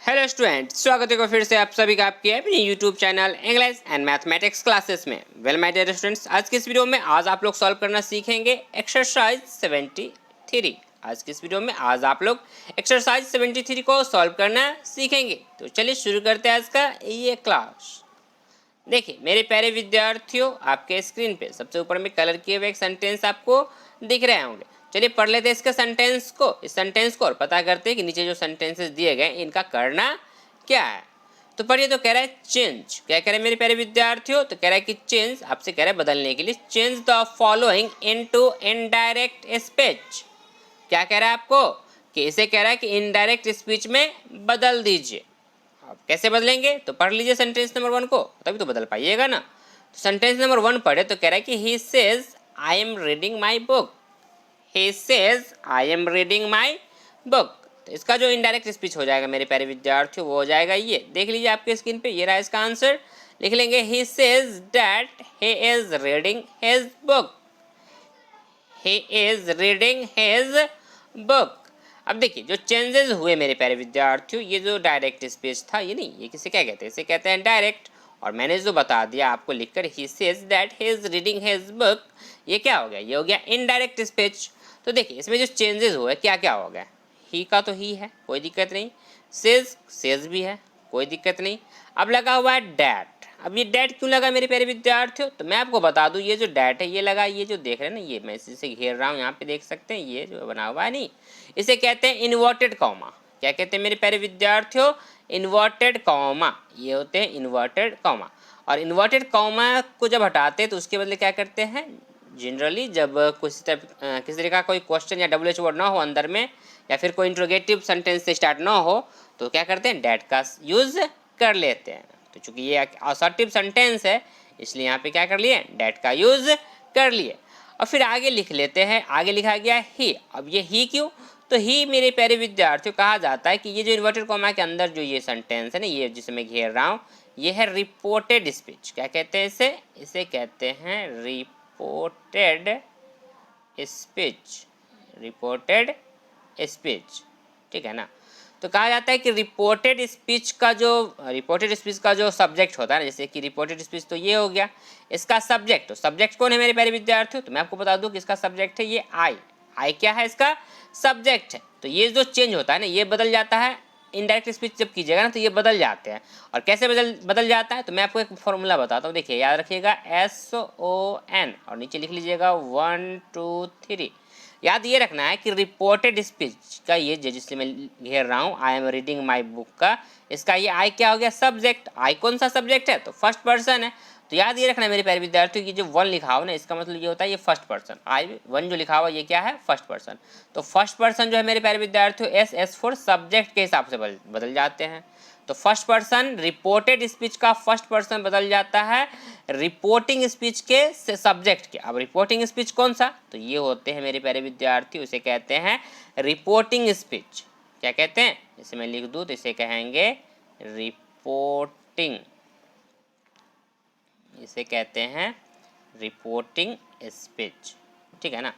Hello student, स्वागत है फिर से आप सभी का आपके अपने YouTube channel English and mathematics classes में। वेल माय डियर स्टूडेंट्स, आज की इस वीडियो में आज आप लोग सॉल्व करना सीखेंगे एक्सरसाइज 73। आज की इस वीडियो में आज आप लोग एक्सरसाइज 73 को सॉल्व करना सीखेंगे। तो चलिए शुरू करते हैं आज का ये क्लास। देखिए मेरे प्यारे विद्यार्थियों, आपके स्क्रीन पे सबसे ऊपर में कलर किए हुए एक सेंटेंस आपको दिख रहे होंगे। चलिए पढ़ लेते हैं इसके सेंटेंस को, इस सेंटेंस को, और पता करते हैं कि नीचे जो सेंटेंसेस दिए गए इनका करना क्या है। तो पढ़िए, तो कह रहा है चेंज। क्या कह रहा है मेरे प्यारे विद्यार्थियों? तो कह रहा है कि चेंज, आपसे कह रहा है बदलने के लिए, change the following into indirect speech. क्या कह रहा है आपको? कि इसे कह रहा है कि इनडायरेक्ट स्पीच में बदल दीजिए। अब कैसे बदलेंगे? तो पढ़ लीजिए सेंटेंस नंबर 1 को, तभी तो बदल पाइएगा ना। तो सेंटेंस नंबर 1 पढ़े तो कह रहा है कि he says I am reading my book. He says I am reading my book। तो इसका जो इनडायरेक्ट स्पीच हो जाएगा मेरे प्यारे विद्यार्थियों, वो हो जाएगा ये। देख लीजिए आपके स्क्रीन पे, ये रहा इसका आंसर। लिख लेंगे he says that he is reading his book। he is reading his book। अब देखिए जो चेंजेस हुए मेरे प्यारे विद्यार्थियों, ये जो डायरेक्ट स्पीच था, ये नहीं, ये किसे क्या कहते हैं? इसे कहते हैं डायरेक्ट। और मैंने जो बता दिया आपको लिखकर, he says that he is reading his book, ये क्या हो गया? ये हो गया इनडायरेक्ट स्पीच। तो देखिए इसमें जो चेंजेस हुए क्या क्या हो गया। ही का तो ही है, कोई दिक्कत नहीं। सेज भी है, कोई दिक्कत नहीं। अब लगा हुआ है डैट। अब ये डैट क्यों लगा मेरे प्यारे विद्यार्थियों? तो मैं आपको बता दूं, ये जो डैट है ये लगा, ये जो देख रहे हैं ना, ये मैं इसे घेर रहा हूँ, यहाँ पे देख सकते हैं, ये जो बना हुआ है नहीं, इसे कहते हैं इन्वर्टेड कॉमा। क्या कहते हैं मेरे प्यारे विद्यार्थियों? Inverted comma. ये होते हैं इन्वर्टेड कॉमा। और इन्वर्टेड कॉमा को जब हटाते हैं तो उसके बदले क्या करते हैं? जनरली जब किसी तरह का कोई क्वेश्चन या WH वर्ड ना हो अंदर में, या फिर कोई इंट्रोगेटिव सेंटेंस से स्टार्ट ना हो, तो क्या करते हैं? डैट का यूज़ कर लेते हैं। तो चूंकि ये असर्टिव सेंटेंस है, इसलिए यहाँ पे क्या कर लिए? डैट का यूज़ कर लिए। और फिर आगे लिख लेते हैं, आगे लिखा गया ही। अब ये ही क्यों? तो ही मेरे प्यारे विद्यार्थियों कहा जाता है कि ये जो इन्वर्टेड कॉमा के अंदर जो ये सेंटेंस है ना, ये जिसे मैं घेर रहा हूँ, ये है रिपोर्टेड स्पीच। क्या कहते हैं इसे? इसे कहते हैं रिपोर्टेड स्पीच। रिपोर्टेड स्पीच, ठीक है ना। तो कहा जाता है कि रिपोर्टेड स्पीच का जो सब्जेक्ट होता है ना, जैसे कि रिपोर्टेड स्पीच तो ये हो गया, इसका सब्जेक्ट, तो सब्जेक्ट कौन है मेरे प्यारे विद्यार्थियों? तो मैं आपको बता दूं कि इसका सब्जेक्ट है ये आई क्या है? इसका सब्जेक्ट है। तो ये जो चेंज होता है ना, ये बदल जाता है। इनडायरेक्ट स्पीच जब कीजिएगा ना, तो ये बदल जाते हैं। और कैसे बदल जाता है? तो मैं आपको एक फॉर्मूला बताता हूँ। देखिए याद रखिएगा, SON, और नीचे लिख लीजिएगा 1 2 3। याद ये रखना है कि रिपोर्टेड स्पीच का ये जिससे मैं घेर रहा हूँ, आई एम रीडिंग माई बुक का, इसका ये आई क्या हो गया? सब्जेक्ट। आई कौन सा सब्जेक्ट है? तो फर्स्ट पर्सन है। तो याद ये रखना है मेरे प्यारे विद्यार्थियों की, जो 1 लिखा हो ना, इसका मतलब ये होता है ये फर्स्ट पर्सन। I1 जो लिखा हुआ ये क्या है? First person. तो फर्स्ट पर्सन जो है मेरे प्यारे विद्यार्थियों, S फॉर सब्जेक्ट के हिसाब से बदल जाते हैं। तो फर्स्ट पर्सन रिपोर्टेड स्पीच का फर्स्ट पर्सन बदल जाता है रिपोर्टिंग स्पीच के से सब्जेक्ट के। अब रिपोर्टिंग स्पीच कौन सा? तो ये होते हैं मेरे प्यारे विद्यार्थी, उसे कहते हैं रिपोर्टिंग स्पीच। क्या कहते हैं? इसे मैं लिख दूं तो इसे कहेंगे रिपोर्टिंग। इसे कहते हैं रिपोर्टिंग स्पीच, ठीक है ना।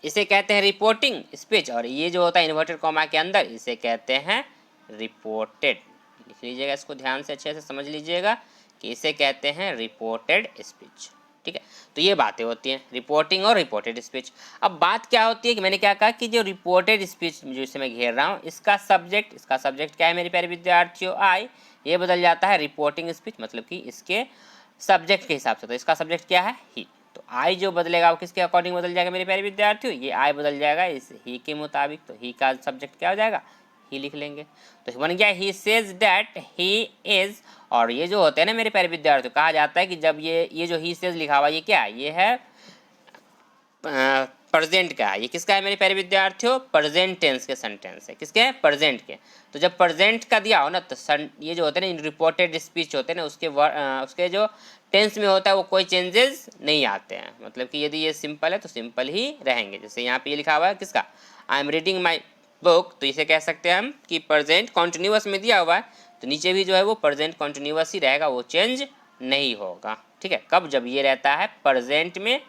इसे कहते हैं रिपोर्टिंग स्पीच। और ये जो होता है इन्वर्टेड कॉमा के अंदर, इसे कहते हैं रिपोर्टेड। लिख लीजिएगा, इसको ध्यान से अच्छे से समझ लीजिएगा कि इसे कहते हैं रिपोर्टेड स्पीच, ठीक है। तो ये बातें होती हैं रिपोर्टिंग और रिपोर्टेड स्पीच। अब बात क्या होती है कि मैंने क्या कहा कि जो रिपोर्टेड स्पीच जो इसे मैं घेर रहा हूँ, इसका सब्जेक्ट क्या है मेरे प्यारे विद्यार्थियों? आई। ये बदल जाता है रिपोर्टिंग स्पीच, मतलब कि इसके सब्जेक्ट के हिसाब से। तो इसका सब्जेक्ट क्या है? ही। तो आई जो बदलेगा वो किसके अकॉर्डिंग बदल जाएगा मेरे प्यारे विद्यार्थियों? ये आई बदल जाएगा इस ही के मुताबिक। तो ही का सब्जेक्ट क्या हो जाएगा? ही लिख लेंगे। तो बन गया he says that he is. और ये जो होते हैं ना मेरे प्यारे विद्यार्थियों, कहा जाता है कि जब ये जो ही सेज लिखा हुआ ये क्या है? ये है प्रेजेंट का है। ये किसका है मेरे प्यारे विद्यार्थियों? प्रेजेंट टेंस के सेंटेंस है। किसके हैं? प्रेजेंट के। तो जब प्रेजेंट का दिया हो ना, तो ये जो होते हैं ना रिपोर्टेड स्पीच होते हैं ना, उसके जो टेंस में होता है वो कोई चेंजेस नहीं आते हैं। मतलब कि यदि ये सिंपल है तो सिंपल ही रहेंगे। जैसे यहाँ पे ये लिखा हुआ है किसका? आई एम रीडिंग माई बुक, तो इसे कह सकते हैं हम कि प्रेजेंट कॉन्टिन्यूअस में दिया हुआ है, तो नीचे भी जो है वो प्रेजेंट कॉन्टिन्यूअस ही रहेगा, वो चेंज नहीं होगा, ठीक है। कब? जब ये रहता है प्रेजेंट में।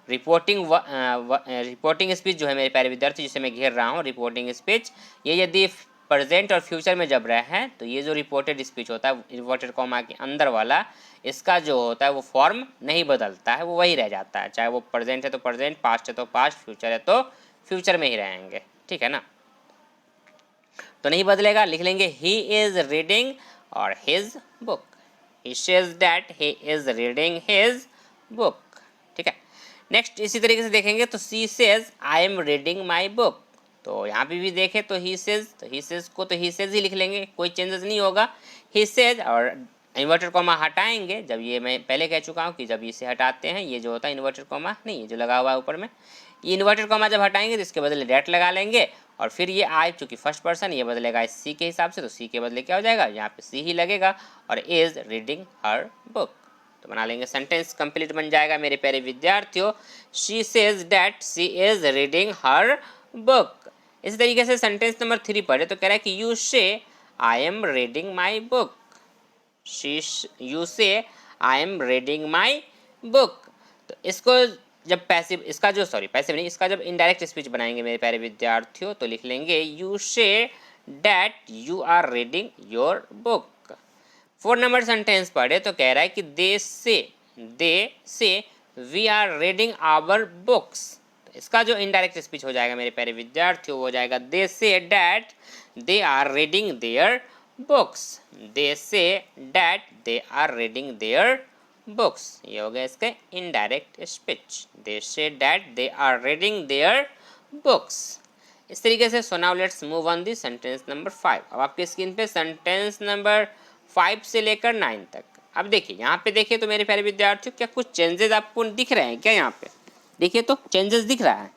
रिपोर्टिंग स्पीच जो है मेरे प्यारे विद्यार्थी, जिसे मैं घेर रहा हूँ रिपोर्टिंग स्पीच, ये यदि प्रेजेंट और फ्यूचर में जब रहे हैं तो ये जो रिपोर्टेड स्पीच होता है इन्वर्टेड कॉमा के अंदर वाला, इसका जो होता है वो फॉर्म नहीं बदलता है, वो वही रह जाता है। चाहे वो प्रेजेंट है तो प्रेजेंट, पास्ट है तो पास्ट, फ्यूचर है तो फ्यूचर में ही रहेंगे, ठीक है ना। तो नहीं बदलेगा, लिख लेंगे ही इज रीडिंग और his book. He says that he is reading his book, ठीक है। नेक्स्ट इसी तरीके से देखेंगे तो she says I am reading my book. तो यहाँ पे भी देखें तो ही सेज, तो ही सेज को तो ही सेज ही लिख लेंगे, कोई चेंजेस नहीं होगा। ही सेज और इन्वर्टेड कॉमा हटाएंगे, जब ये मैं पहले कह चुका हूँ कि जब इसे हटाते हैं ये जो होता है इन्वर्टेड कॉमा नहीं है जो लगा हुआ है ऊपर में, ये इन्वर्टेड कॉमा जब हटाएंगे तो इसके बदले डेट लगा लेंगे और फिर ये आई चूँकि फर्स्ट पर्सन ये बदलेगा इस सी के हिसाब से, तो सी के बदले क्या हो जाएगा, यहाँ पे सी ही लगेगा और इज रीडिंग हर बुक। तो बना लेंगे, सेंटेंस कंप्लीट बन जाएगा मेरे प्यारे विद्यार्थियों। She says that she is reading her book. इसी तरीके से सेंटेंस नंबर 3 पढ़े तो कह रहा है कि you say I am reading my book. You say I am reading my book. तो इसको जब पैसिव, इसका जो पैसिव नहीं, इसका जब इनडायरेक्ट स्पीच बनाएंगे मेरे प्यारे विद्यार्थियों तो लिख लेंगे you say that you are reading your book. 4 नंबर सेंटेंस पढ़े तो कह रहा है कि they say we are reading our books. तो इसका जो इनडायरेक्ट स्पीच हो जाएगा मेरे प्यारे विद्यार्थियों वो हो जाएगा they say that they are reading their books. They say that they are reading their books, ये हो गया इसका indirect speech. They say that they are reading their books. इस तरीके से so now let's move on the sentence number 5। अब आपके screen पे सेंटेंस नंबर 5 से लेकर 9 तक। अब देखिए यहाँ पे देखिए तो मेरे प्यारे विद्यार्थियों क्या कुछ चेंजेस आपको दिख रहे हैं क्या, यहाँ पे देखिए तो चेंजेस दिख रहा है।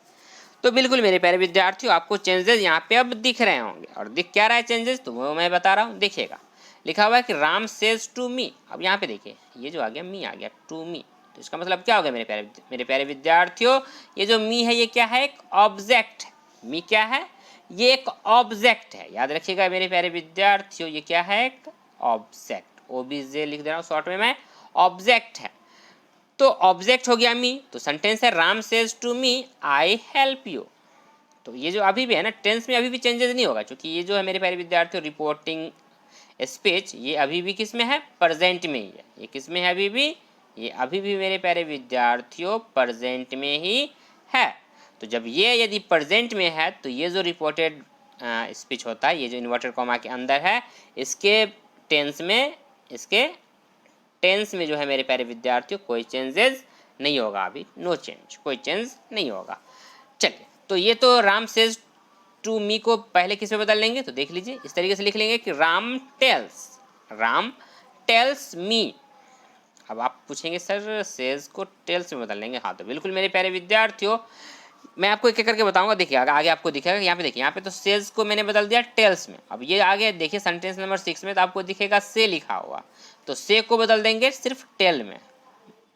तो बिल्कुल मेरे प्यारे विद्यार्थियों आपको चेंजेस यहाँ पे अब दिख रहे होंगे, और दिख क्या रहा है चेंजेस तो वो मैं बता रहा हूँ। देखिएगा लिखा हुआ है कि राम सेज टू मी। अब यहाँ पे देखिए ये जो आ गया मी आ गया टू मी, तो इसका मतलब क्या हो गया मेरे प्यारे विद्यार्थियों, ये जो मी है ये क्या है, एक ऑब्जेक्ट है। मी क्या है, ये एक ऑब्जेक्ट है, याद रखिएगा मेरे प्यारे विद्यार्थियों ये क्या है, एक ऑब्जेक्ट। ओबीजे लिख दे रहा हूँ शॉर्ट में मैं, ऑब्जेक्ट है। तो ऑब्जेक्ट हो गया मी, तो सेंटेंस है Ram says to me I help you. तो ये जो अभी भी है ना टेंस में अभी भी चेंजेस नहीं होगा, क्योंकि ये जो है मेरे प्यारे विद्यार्थियों रिपोर्टिंग स्पीच ये अभी भी किस में है, प्रेजेंट में ही है। ये किस में है अभी भी, ये अभी भी मेरे प्यारे विद्यार्थियों प्रेजेंट में ही है। तो जब ये यदि प्रेजेंट में है तो ये जो रिपोर्टेड स्पीच होता है, ये जो इन्वर्टेड कॉमा के अंदर है, इसके टेंस में जो है मेरे प्यारे विद्यार्थियों कोई चेंजेस नहीं होगा, अभी नो चेंज, कोई चेंज नहीं होगा। चलिए तो ये तो राम सेज टू मी को पहले किस में बदल लेंगे तो देख लीजिए, इस तरीके से लिख लेंगे कि राम टेल्स मी। अब आप पूछेंगे सर सेज को टेल्स में बदल लेंगे, हाँ तो बिल्कुल मेरे प्यारे विद्यार्थियों मैं आपको एक एक करके बताऊंगा। देखिए आगे आपको दिखेगा, यहाँ पे देखिए यहाँ पे तो सेज को मैंने बदल दिया टेल्स में। अब ये आगे देखिए सेंटेंस नंबर 6 में तो आपको दिखेगा से लिखा हुआ, तो से को बदल देंगे सिर्फ टेल में।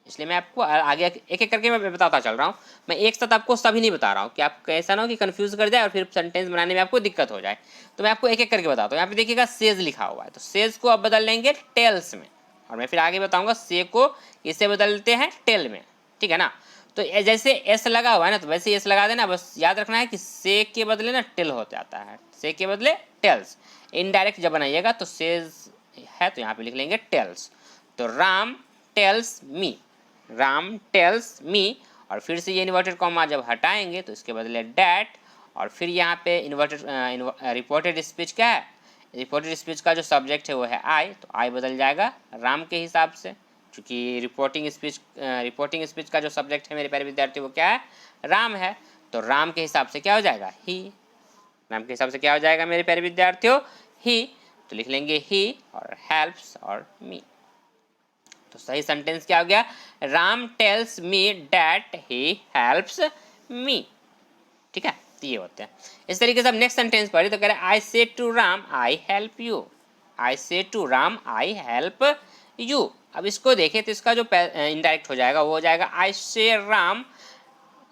इसलिए मैं आपको आगे एक एक करके मैं बताता चल रहा हूँ, मैं एक साथ आपको सभी नहीं बता रहा हूँ कि आप ऐसा ना हो कि कंफ्यूज कर जाए और फिर सेंटेंस बनाने में आपको दिक्कत हो जाए। तो मैं आपको एक एक करके बताता हूँ। यहाँ पे देखिएगा सेज लिखा हुआ है, तो सेज को अब बदल लेंगे टेल्स में, और मैं फिर आगे बताऊँगा से को इसे बदलते हैं टेल में, ठीक है ना। तो जैसे एस लगा हुआ है ना तो वैसे एस लगा देना, बस याद रखना है कि से के बदले ना टिल हो जाता है, से के बदले टेल्स। इनडायरेक्ट जब बनाइएगा तो सेज है तो यहाँ पे लिख लेंगे टेल्स। तो राम टेल्स मी, और फिर से ये इन्वर्टेड कॉमा जब हटाएंगे तो इसके बदले डैट, और फिर यहाँ पे रिपोर्टेड स्पीच क्या है, रिपोर्टेड स्पीच का जो सब्जेक्ट है वो है आई, तो आई बदल जाएगा राम के हिसाब से, क्योंकि रिपोर्टिंग स्पीच का जो सब्जेक्ट है मेरे प्यारे विद्यार्थी वो क्या है, राम है। तो राम के हिसाब से क्या हो जाएगा ही, राम के हिसाब से क्या हो जाएगा मेरे प्यारे विद्यार्थियों ही, तो लिख लेंगे ही और हेल्प्स और मी। तो सही सेंटेंस क्या हो गया, Ram tales me that he helps me, ठीक है। तो ये होते हैं। इस तरीके से अब नेक्स्ट सेंटेंस पढ़े तो कह रहे I say to Ram I help you, I say to Ram I help you. अब इसको देखें तो इसका जो इनडायरेक्ट हो जाएगा वो हो जाएगा आई से राम,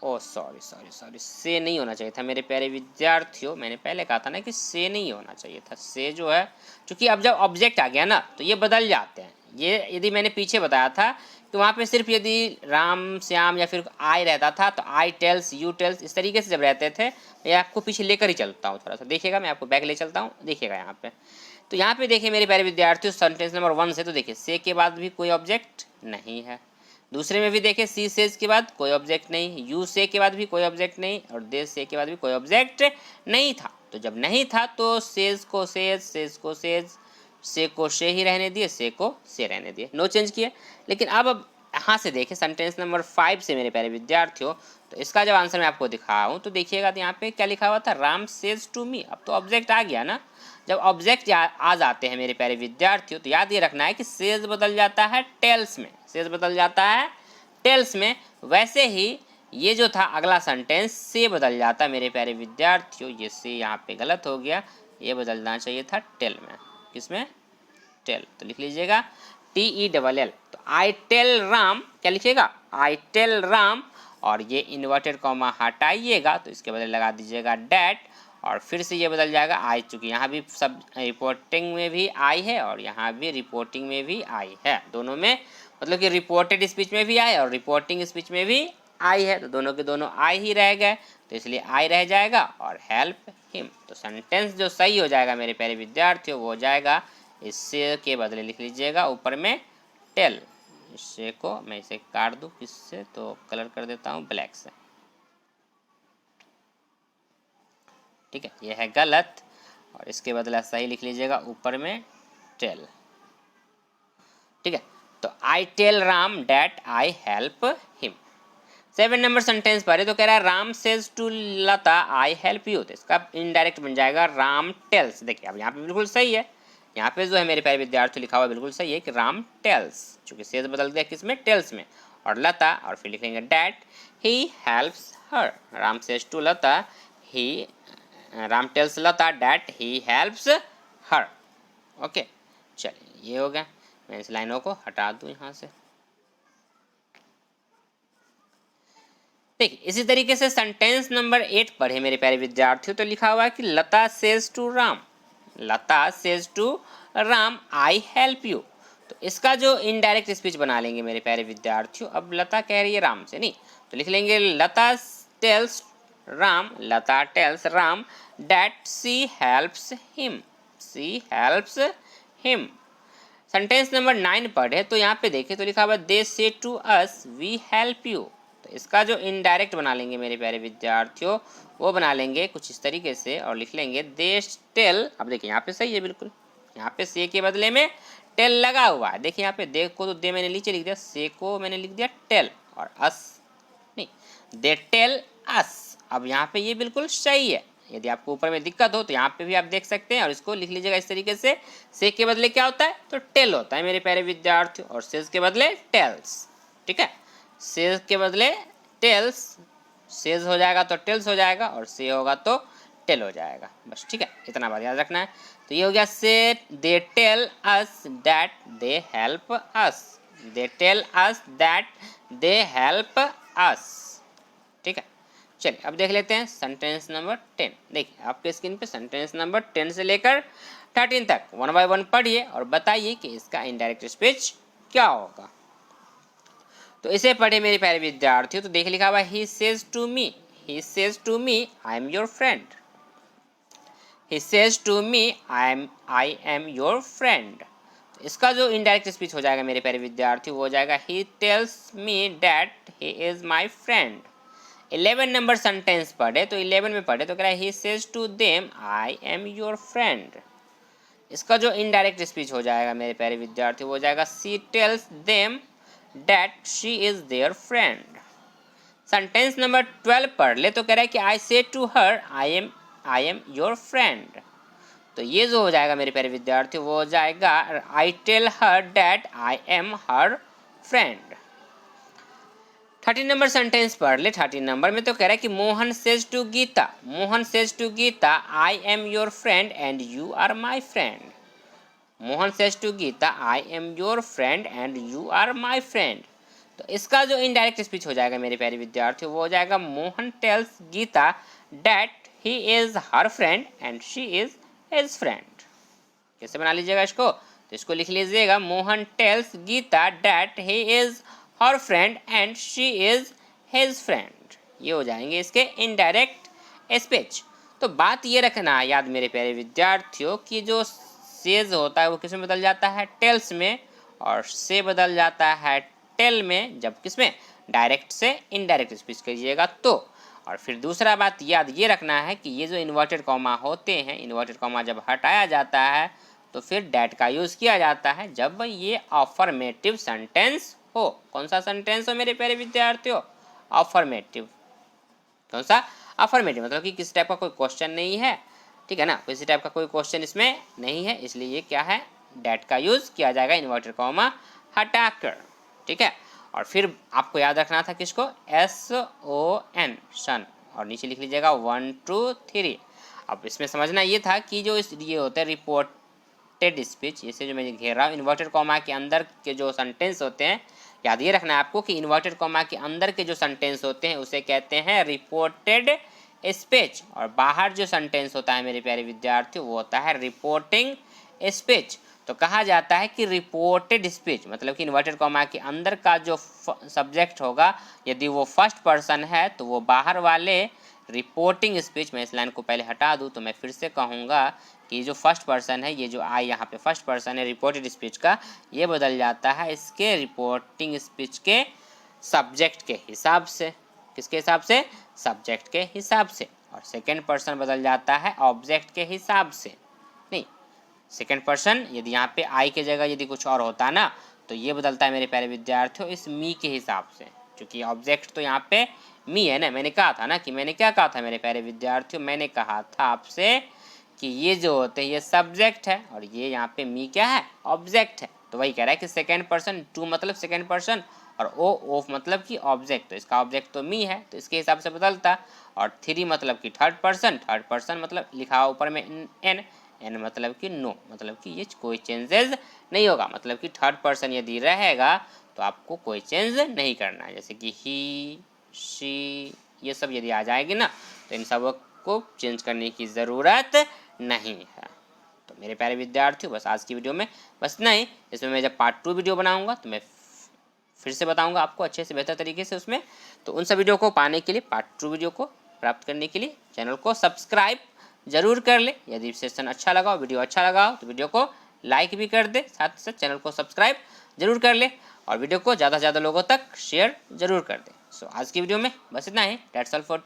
ओ सॉरी से नहीं होना चाहिए था मेरे प्यारे विद्यार्थियों, मैंने पहले कहा था ना कि से नहीं होना चाहिए था। से जो है क्योंकि अब जब ऑब्जेक्ट आ गया ना तो ये बदल जाते हैं। ये यदि मैंने पीछे बताया था तो वहाँ पे सिर्फ यदि राम श्याम या फिर आई रहता था तो आई टेल्स यू टेल्स इस तरीके से जब रहते थे, मैं आपको पीछे लेकर ही चलता हूँ थोड़ा सा, देखिएगा मैं आपको बैक ले चलता हूँ, देखिएगा यहाँ पे। तो यहाँ पे देखिए मेरे प्यारे विद्यार्थियों सेंटेंस नंबर 1 से तो देखिए से के बाद भी कोई ऑब्जेक्ट नहीं है, दूसरे में भी देखिए सी सेज के बाद कोई ऑब्जेक्ट नहीं, यू से के बाद भी कोई ऑब्जेक्ट नहीं, और दे से के बाद भी कोई ऑब्जेक्ट नहीं था। तो जब नहीं था तो सेज को सेज को सेज, से को से ही रहने दिए, से को से रहने दिए, नो चेंज किए। लेकिन अब यहाँ से देखिए सेंटेंस नंबर 5 से मेरे प्यारे विद्यार्थियों, तो इसका जब आंसर मैं आपको दिखाऊँ तो देखिएगा तो यहाँ पे क्या लिखा हुआ था, राम सेज टू मी। अब तो ऑब्जेक्ट आ गया ना, जब ऑब्जेक्ट आ जाते हैं मेरे प्यारे विद्यार्थियों तो याद ये रखना है कि सेज बदल जाता है टेल्स में, सेज बदल जाता है टेल्स में। वैसे ही ये जो था अगला सेंटेंस से बदल जाता है मेरे प्यारे विद्यार्थियों, ये से यहाँ पे गलत हो गया, ये बदलना चाहिए था टेल में। किसमें? टेल। तो लिख लीजिएगा TELL। तो आई टेल राम, क्या लिखिएगा, आई टेल राम, और ये इन्वर्टेड कॉमा हटाइएगा तो इसके बदले लगा दीजिएगा डैट, और फिर से ये बदल जाएगा आई, चूँकि यहाँ भी सब रिपोर्टिंग में भी आई है और यहाँ भी रिपोर्टिंग में भी आई है, दोनों में मतलब कि रिपोर्टेड स्पीच में भी आई और रिपोर्टिंग स्पीच में भी आई है, तो दोनों के दोनों आई ही रह गए, तो इसलिए आई रह जाएगा और हेल्प हिम। तो सेंटेंस जो सही हो जाएगा मेरे प्यारे विद्यार्थियों वो हो जाएगा, इससे के बदले लिख लीजिएगा ऊपर में टेल। इससे को मैं इसे काट दूँ किससे, तो कलर कर देता हूँ ब्लैक से, ठीक है, यह है गलत, और इसके बदला सही लिख लीजिएगा ऊपर में टेल, ठीक है। तो I tell Ram that I help him. 7 नंबर सेंटेंस पर है, तो कह रहा है Ram says to Lata I help you, तो इसका इनडायरेक्ट बन जाएगा राम टेल्स। देखिए अब यहाँ पे बिल्कुल सही है, यहाँ पे जो है मेरे प्यारे विद्यार्थी लिखा हुआ बिल्कुल सही है कि राम टेल्स, चूँकि सेज बदल दिया किसमें, टेल्स में, और लता, और फिर लिखेंगे that he helps her. Ram says to Lata he, Ram tells Lata that he helps her. Okay, चलिए ये हो गया, मैं इस लाइनों को हटा दूं यहाँ से। देखिए इसी तरीके से सेंटेंस नंबर 8 पढ़े मेरे प्यारे विद्यार्थियों, तो लिखा हुआ है कि Lata says to Ram, Lata says to Ram I help you. तो इसका जो इनडायरेक्ट स्पीच बना लेंगे मेरे प्यारे विद्यार्थियों, अब लता कह रही है राम से, नहीं तो लिख लेंगे Lata tells Ram, Lata tells Ram that she helps him, she helps him. Sentence number 9 पढ़े, तो यहाँ पे देखें तो लिखा हुआ they say to us we help you. तो इसका जो इनडायरेक्ट बना लेंगे मेरे प्यारे विद्यार्थियों वो बना लेंगे कुछ इस तरीके से, और लिख लेंगे दे टेल। अब देखिए यहाँ पे सही है बिल्कुल, यहाँ पे से के बदले में टेल लगा हुआ है। देखिए यहाँ पे दे को तो दे मैंने नीचे लिख दिया, से को मैंने लिख दिया टेल, और अस नहीं, दे टेल अस। अब यहाँ पे ये बिल्कुल सही है। यदि आपको ऊपर में दिक्कत हो तो यहाँ पे भी आप देख सकते हैं, और इसको लिख लीजिएगा इस तरीके से के बदले क्या होता है, तो टेल होता है मेरे प्यारे विद्यार्थियों, और सेज के बदले टेल्स, ठीक है, सेज के बदले टेल्स, सेज हो जाएगा तो टेल्स हो जाएगा, और से होगा तो टेल हो जाएगा, बस ठीक है, इतना बात याद रखना है। तो ये हो गया say they tell us that they help us, they tell us that they help us, ठीक है। चलिए अब देख लेते हैं सेंटेंस नंबर 10। देखिए आपके स्क्रीन पे सेंटेंस नंबर 10 से लेकर 13 तक 1 बाय 1 पढ़िए और बताइए कि इसका इनडायरेक्ट स्पीच क्या होगा। तो इसे पढ़े मेरे प्यारे विद्यार्थियों, तो देख लिखा हुआ he says to me, he says to me I am your friend, he says to me I am your friend. इसका जो इनडायरेक्ट स्पीच हो जाएगा मेरे प्यारे विद्यार्थियों वो हो जाएगा he tells me that he is my friend. 11 नंबर सेंटेंस पढ़े, तो 11 में पढ़े तो कह रहा है he says to them I am your friend. इसका जो इनडायरेक्ट स्पीच हो जाएगा मेरे प्यारे विद्यार्थी वो हो जाएगा she tells them that she is there friend. Sentence number 12 पढ़ ले, तो कह रहा है कि I say to her I am your friend. तो ये जो हो जाएगा मेरे प्यारे विद्यार्थी वो हो जाएगा I tell her that I am her friend. 13 नंबर सेंटेंस पढ़ ले, 13 नंबर में तो कह रहा है कि Mohan says to Gita, Mohan says to Gita I am your friend and you are my friend. Mohan says to Gita I am your friend and you are my friend. तो इसका जो इनडायरेक्ट स्पीच हो जाएगा मेरे प्यारे विद्यार्थी वो हो जाएगा Mohan tells Gita that he is her friend and she is his friend. कैसे बना लीजिएगा इसको, तो इसको लिख लीजिएगा Mohan tells Gita that he is her friend and she is his friend. ये हो जाएंगे इसके इनडायरेक्ट स्पीच। तो बात ये रखना याद मेरे प्यारे विद्यार्थियों कि जो सेज होता है वो किस में बदल जाता है, टेल्स में, और से बदल जाता है टेल में, जब किस में, डायरेक्ट से इनडायरेक्ट स्पीच करिएगा तो। और फिर दूसरा बात याद ये रखना है कि ये जो इन्वर्टेड कॉमा होते हैं, इन्वर्टेड कॉमा जब हटाया जाता है तो फिर डैट का यूज़ किया जाता है जब ये अफर्मेटिव सेंटेंस हो। कौन सा सेंटेंस हो मेरे प्यारे विद्यार्थियों, अफर्मेटिव। कौन सा, अफर्मेटिव, मतलब कि किसी टाइप का कोई क्वेश्चन नहीं है, ठीक है ना, किसी टाइप का कोई क्वेश्चन इसमें नहीं है, इसलिए ये क्या है, डैट का यूज़ किया जाएगा इन्वर्टेड कॉमा हटाकर, ठीक है। और फिर आपको याद रखना था किसको, SON, सन, और नीचे लिख लीजिएगा 1 2 3। अब इसमें समझना ये था कि जो ये होता है रिपोर्टेड स्पीच, इसे जो मैं घेर रहा हूँ, इन्वर्टेड कॉमा के अंदर के जो सेंटेंस होते हैं, याद ये रखना है आपको कि इन्वर्टेड कॉमा के अंदर के जो सेंटेंस होते हैं उसे कहते हैं रिपोर्टेड स्पीच, और बाहर जो सेंटेंस होता है मेरे प्यारे विद्यार्थियों वो होता है रिपोर्टिंग स्पीच। तो कहा जाता है कि रिपोर्टेड स्पीच मतलब कि इन्वर्टेड कॉमा के अंदर का जो सब्जेक्ट होगा, यदि वो फर्स्ट पर्सन है तो वो बाहर वाले रिपोर्टिंग स्पीच, मैं इस लाइन को पहले हटा दूँ तो मैं फिर से कहूँगा कि जो फर्स्ट पर्सन है, ये जो आई यहाँ पे फर्स्ट पर्सन है रिपोर्टेड स्पीच का, ये बदल जाता है इसके रिपोर्टिंग स्पीच के सब्जेक्ट के हिसाब से। किसके हिसाब से, सब्जेक्ट के हिसाब से। और सेकेंड पर्सन बदल जाता है ऑब्जेक्ट के हिसाब से। नहीं, सेकेंड पर्सन यदि यहाँ पे आई के जगह यदि कुछ और होता ना तो ये बदलता है मेरे प्यारे विद्यार्थियों इस मी के हिसाब से, क्योंकि ऑब्जेक्ट तो यहाँ पे मी है ना। मैंने कहा था ना कि मैंने क्या कहा था मेरे प्यारे विद्यार्थियों, मैंने कहा था आपसे कि ये जो होते हैं ये सब्जेक्ट है और ये यहाँ पे मी क्या है, ऑब्जेक्ट है। तो वही कह रहा है कि सेकेंड पर्सन, टू मतलब सेकेंड पर्सन, और ओ ऑफ मतलब कि ऑब्जेक्ट, तो इसका ऑब्जेक्ट तो मी है तो इसके हिसाब से बदलता। और थ्री मतलब कि थर्ड पर्सन मतलब लिखा ऊपर में एन, एन मतलब कि नो, मतलब कि ये कोई चेंजेस नहीं होगा, मतलब कि थर्ड पर्सन यदि रहेगा तो आपको कोई चेंज नहीं करना है। जैसे कि ही, शी, ये सब यदि आ जाएगी ना तो इन सब को चेंज करने की ज़रूरत नहीं है। तो मेरे प्यारे विद्यार्थियों बस आज की वीडियो में बस नहीं, इसमें मैं जब पार्ट 2 वीडियो बनाऊंगा तो मैं फिर से बताऊंगा आपको अच्छे से बेहतर तरीके से उसमें। तो उन सब वीडियो को पाने के लिए, पार्ट 2 वीडियो को प्राप्त करने के लिए चैनल को सब्सक्राइब जरूर कर ले। यदि सेशन अच्छा लगा हो, वीडियो अच्छा लगा हो तो वीडियो को लाइक भी कर दे, साथ साथ चैनल को सब्सक्राइब जरूर कर ले और वीडियो को ज़्यादा से ज़्यादा लोगों तक शेयर जरूर कर दे। सो आज की वीडियो में बस इतना ही। That's all for to.